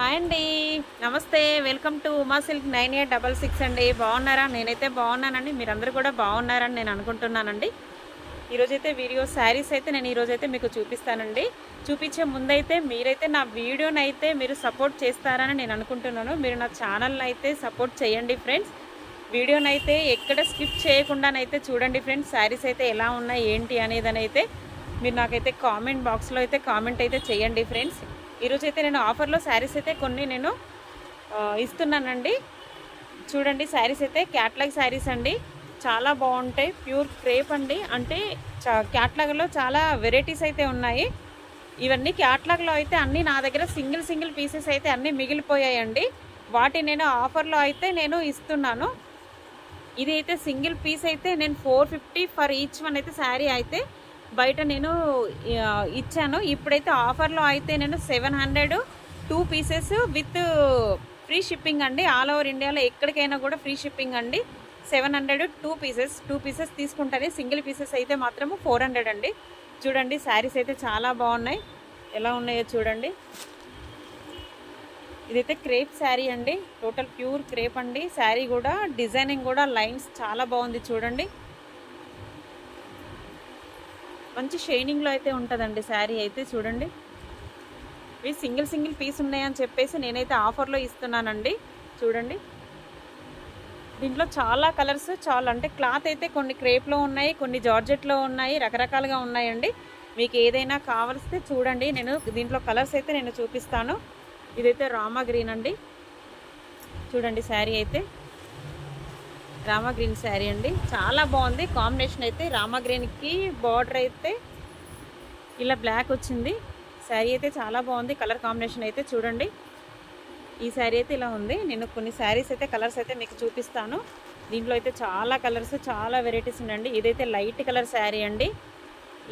Hi అండి. నమస్తే. Welcome to Uma silk 9866 అండి. బాగున్నారా? నేనైతే బాగున్నానండి. మీరందరూ కూడా బాగున్నారని నేను అనుకుంటున్నానండి. ఈరోజైతే వీడియో శారీస్ అయితే నేను ఈరోజైతే మీకు చూపిస్తానండి. చూపించే ముందైతే మీరైతే నా వీడియోనైతే మీరు సపోర్ట్ చేస్తారని నేను అనుకుంటున్నాను. మీరు నా ఛానల్ని అయితే సపోర్ట్ చేయండి ఫ్రెండ్స్. వీడియోనైతే ఎక్కడ స్కిప్ చేయకుండానైతే చూడండి ఫ్రెండ్స్. శారీస్ అయితే ఎలా ఉన్నాయి ఏంటి అనేదనైతే మీరు నాకైతే కామెంట్ బాక్స్లో అయితే కామెంట్ అయితే చేయండి ఫ్రెండ్స్. ఈరోజైతే నేను ఆఫర్లో శారీస్ అయితే కొన్ని నేను ఇస్తున్నానండి. చూడండి, శారీస్ అయితే క్యాట్లాగ్ శారీస్ అండి. చాలా బాగుంటాయి. ప్యూర్ క్రేప్ అండి. అంటే క్యాట్లాగ్లో చాలా వెరైటీస్ అయితే ఉన్నాయి. ఇవన్నీ క్యాట్లాగ్లో అయితే అన్నీ నా దగ్గర సింగిల్ పీసెస్ అయితే అన్నీ మిగిలిపోయాయండి. వాటిని నేను ఆఫర్లో అయితే నేను ఇస్తున్నాను. ఇది అయితే సింగిల్ పీస్ అయితే నేను 450 ఫర్ ఈచ్ వన్ అయితే శారీ అయితే బయట నేను ఇచ్చాను. ఇప్పుడైతే ఆఫర్లో అయితే నేను 700 2 పీసెస్ విత్ ఫ్రీ షిప్పింగ్ అండి. ఆల్ ఓవర్ ఇండియాలో ఎక్కడికైనా కూడా ఫ్రీ షిప్పింగ్ అండి. 700 2 పీసెస్ తీసుకుంటారు. సింగిల్ పీసెస్ అయితే మాత్రము 400 అండి. చూడండి, శారీస్ అయితే చాలా బాగున్నాయి. ఎలా ఉన్నాయో చూడండి. ఇదైతే క్రేప్ శారీ అండి. టోటల్ ప్యూర్ క్రేప్ అండి. శారీ కూడా డిజైనింగ్ కూడా లైన్స్ చాలా బాగుంది. చూడండి, మంచి షైనింగ్లో అయితే ఉంటుందండి శారీ అయితే. చూడండి, ఇవి సింగిల్ పీస్ ఉన్నాయని చెప్పేసి నేనైతే ఆఫర్లో ఇస్తున్నానండి. చూడండి, దీంట్లో చాలా కలర్స్, చాలా అంటే క్లాత్ అయితే కొన్ని క్రేప్లో ఉన్నాయి, కొన్ని జార్జెట్లో ఉన్నాయి, రకరకాలుగా ఉన్నాయండి. మీకు ఏదైనా కావాల్స్తే చూడండి. నేను దీంట్లో కలర్స్ అయితే నేను చూపిస్తాను. ఇదైతే రామా గ్రీన్ అండి. చూడండి, శారీ అయితే రామా గ్రీన్ శారీ అండి. చాలా బాగుంది కాంబినేషన్ అయితే. రామా గ్రీన్కి బార్డర్ అయితే ఇలా బ్లాక్ వచ్చింది. శారీ అయితే చాలా బాగుంది. కలర్ కాంబినేషన్ అయితే చూడండి. ఈ శారీ అయితే ఇలా ఉంది. నేను కొన్ని శారీస్ అయితే కలర్స్ అయితే మీకు చూపిస్తాను. దీంట్లో అయితే చాలా కలర్స్, చాలా వెరైటీస్ ఉన్నాయండి. ఇదైతే లైట్ కలర్ శారీ అండి.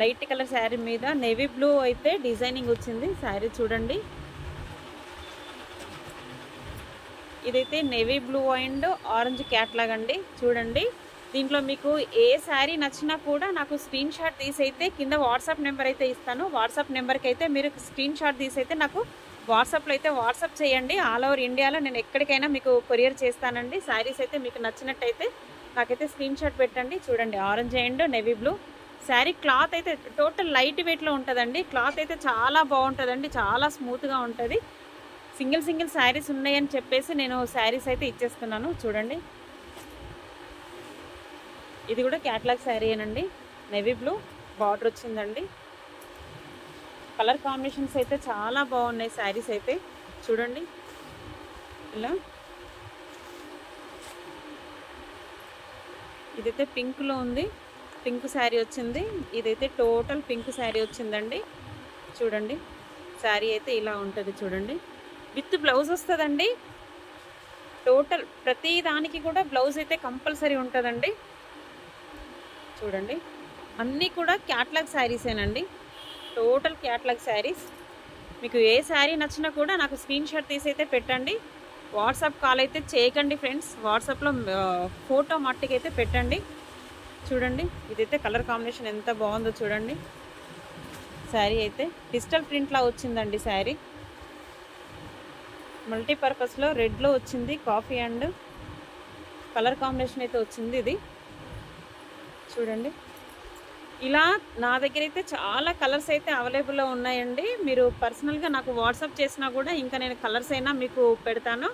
లైట్ కలర్ శారీ మీద నేవీ బ్లూ అయితే డిజైనింగ్ వచ్చింది శారీ. చూడండి, ఇదైతే navy blue and orange catalogue అండి. చూడండి, దీంట్లో మీకు ఏ శారీ నచ్చినా కూడా నాకు స్క్రీన్ షాట్ తీసైతే కింద వాట్సాప్ నెంబర్ అయితే ఇస్తాను. వాట్సాప్ నెంబర్కి అయితే మీరు స్క్రీన్ షాట్ తీసైతే నాకు వాట్సాప్లో అయితే వాట్సాప్ చేయండి. ఆల్ ఓవర్ ఇండియాలో నేను ఎక్కడికైనా మీకు కొరియర్ చేస్తానండి. శారీస్ అయితే మీకు నచ్చినట్టయితే నాకైతే స్క్రీన్ షాట్ పెట్టండి. చూడండి, orange and navy blue sari. Cloth అయితే టోటల్ లైట్ వెయిట్లో ఉంటుందండి. క్లాత్ అయితే చాలా బాగుంటుందండి. చాలా స్మూత్గా ఉంటుంది. సింగిల్ శారీస్ ఉన్నాయని చెప్పేసి నేను శారీస్ అయితే ఇచ్చేస్తున్నాను. చూడండి, ఇది కూడా క్యాట్లాగ్ శారీ ఏనండి. నేవీ బ్లూ బార్డర్ వచ్చిందండి. కలర్ కాంబినేషన్స్ అయితే చాలా బాగున్నాయి శారీస్ అయితే. చూడండి, ఇలా ఇదైతే పింక్లో ఉంది. పింక్ శారీ వచ్చింది. ఇదైతే టోటల్ పింక్ శారీ వచ్చిందండి. చూడండి, శారీ అయితే ఇలా ఉంటుంది. చూడండి, విత్ బ్లౌజ్ వస్తుందండి. టోటల్ ప్రతి దానికి కూడా బ్లౌజ్ అయితే కంపల్సరీ ఉంటుందండి. చూడండి, అన్నీ కూడా క్యాట్లాగ్ శారీసేనండి. Total catalogue saris. మీకు ఏ శారీ నచ్చినా కూడా నాకు స్క్రీన్ షాట్ తీసి అయితే పెట్టండి. వాట్సాప్ కాల్ అయితే చేయకండి ఫ్రెండ్స్. వాట్సాప్లో ఫోటో మట్టుకైతే పెట్టండి. చూడండి, ఇదైతే కలర్ కాంబినేషన్ ఎంత బాగుందో చూడండి. శారీ అయితే డిజిటల్ ప్రింట్లా వచ్చిందండి. శారీ మల్టీపర్పస్లో రెడ్లో వచ్చింది. కాఫీ అండ్ కలర్ కాంబినేషన్ అయితే వచ్చింది. ఇది చూడండి, ఇలా నా దగ్గర అయితే చాలా కలర్స్ అయితే అవైలబుల్లో ఉన్నాయండి. మీరు పర్సనల్గా నాకు వాట్సాప్ చేసినా కూడా ఇంకా నేను కలర్స్ అయినా మీకు పెడతాను.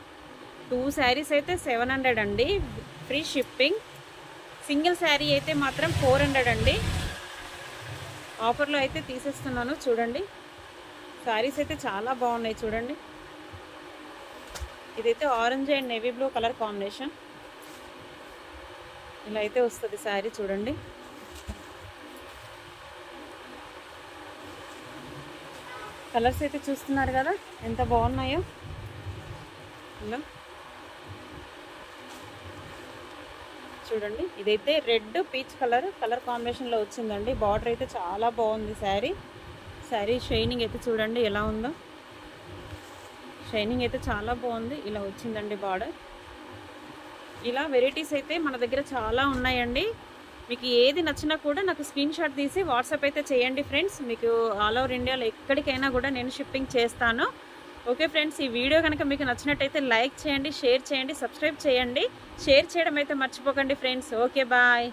2 శారీస్ అయితే 700 అండి, ఫ్రీ షిప్పింగ్. సింగిల్ శారీ అయితే మాత్రం 400 అండి. ఆఫర్లో అయితే తీసేస్తున్నాను. చూడండి, శారీస్ అయితే చాలా బాగున్నాయి. చూడండి, ఇదైతే orange and navy blue colour combination. ఇలా అయితే వస్తుంది శారీ. చూడండి, కలర్స్ అయితే చూస్తున్నారు కదా ఎంత బాగున్నాయో. ఇలా చూడండి, ఇదైతే రెడ్ పీచ్ కలర్ కాంబినేషన్లో వచ్చిందండి. బార్డర్ అయితే చాలా బాగుంది. శారీ షైనింగ్ అయితే చూడండి ఎలా ఉందో. షైనింగ్ అయితే చాలా బాగుంది. ఇలా వచ్చిందండి బార్డర్. ఇలా వెరైటీస్ అయితే మన దగ్గర చాలా ఉన్నాయండి. మీకు ఏది నచ్చినా కూడా నాకు స్క్రీన్ షాట్ తీసి వాట్సాప్ అయితే చేయండి ఫ్రెండ్స్. మీకు ఆల్ ఓవర్ ఇండియాలో ఎక్కడికైనా కూడా నేను షిప్పింగ్ చేస్తాను. ఓకే ఫ్రెండ్స్, ఈ వీడియో కనుక మీకు నచ్చినట్టయితే లైక్ చేయండి, షేర్ చేయండి, సబ్స్క్రైబ్ చేయండి. షేర్ చేయడం అయితే మర్చిపోకండి ఫ్రెండ్స్. Okay bye.